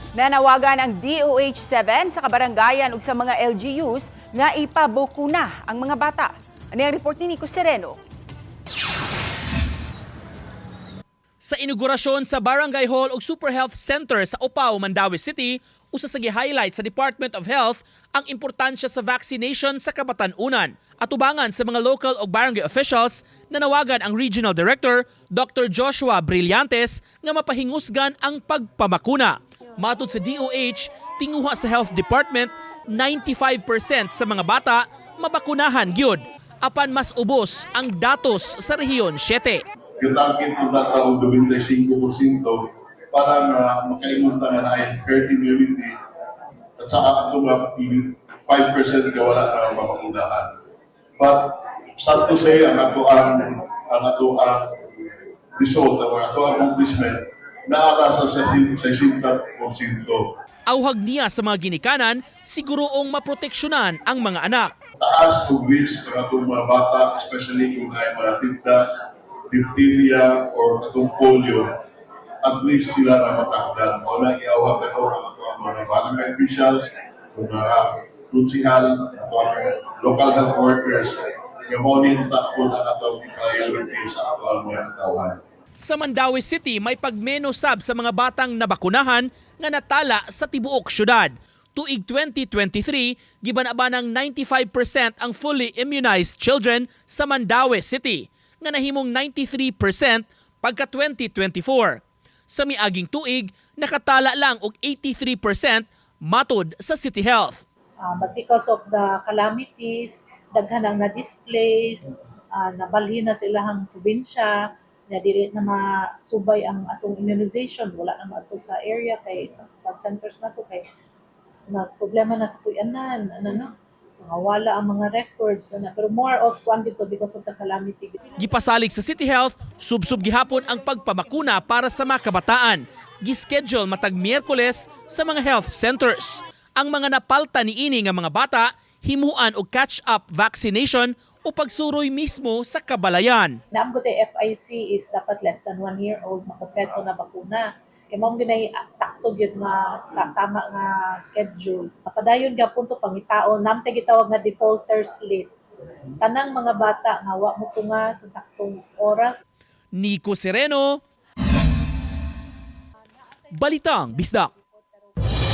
Nanawagan ang DOH-7 sa kabarangayan ug sa mga LGUs nga ipabukuna ang mga bata. Ano ang report ni Nico Sereno? Sa inaugurasyon sa Barangay Hall ug Super Health Center sa Opao, Mandaue City, usa sa gi-highlight sa Department of Health ang importansya sa vaccination sa kabatan-unan. Atubangan sa mga local o barangay officials, nanawagan ang Regional Director Dr. Joshua Brillantes nga mapahingusgan ang pagpamakuna. Matod sa DOH, tinguha sa Health Department, 95% sa mga bata mabakunahan gyud, apan mas ubos ang datos sa Rehiyon 7. Yung target ng taong 25% para makalimutan na ay herd immunity at saka ito 5% ka wala na mapakunahan. But sad to say, ang ato ang result, ang ato ang accomplishment, naarasa sa 60%. Auhag niya sa mga ginikanan, siguroong maproteksyonan ang mga anak. Taas ang risk ng atong mga bata, especially kung ay mga tindas, diphtheria, or atong polio, at least sila na matakdan. O nang iawag na ito ang mga barangay officials, mga kunsihal, local health workers, yung morning takbo na atong priority sa atong mga katawan. Sa Mandaue City, may pagmenosab sa mga batang nabakunahan nga natala sa tibuok syudad. Tuig 2023, giban-aba ng 95% ang fully immunized children sa Mandaue City, nga nahimong 93% pagka 2024. Sa miaging tuig, nakatala lang og 83% matod sa City Health. But because of the calamities, daghan ang na-displace, nabalhin na silahang probinsya, na dili na masubay ang atong immunization, wala na ato sa area kay sa centers na to kay na problema na sa puyanan, wala ang mga records, pero more of quantity because of the calamity. Gipasalig sa City Health, subsub gihapon ang pagpamakuna para sa mga kabataan. Gischedule matag Miyerkules sa mga health centers. Ang mga napalta niini nga mga bata, himuan og catch-up vaccination o pagsuroy mismo sa kabalayan. Naamgo tay FIC is dapat less than 1 year old makompleto na bakuna. Kaya mong ginay sakto gyud nga tama nga schedule. Napadayon gyapon to pangitaon namte gitawag nga defaulters list. Tanang mga bata nga wa mo tunga sa saktong oras. Nico Sereno, Balitang Bisdak.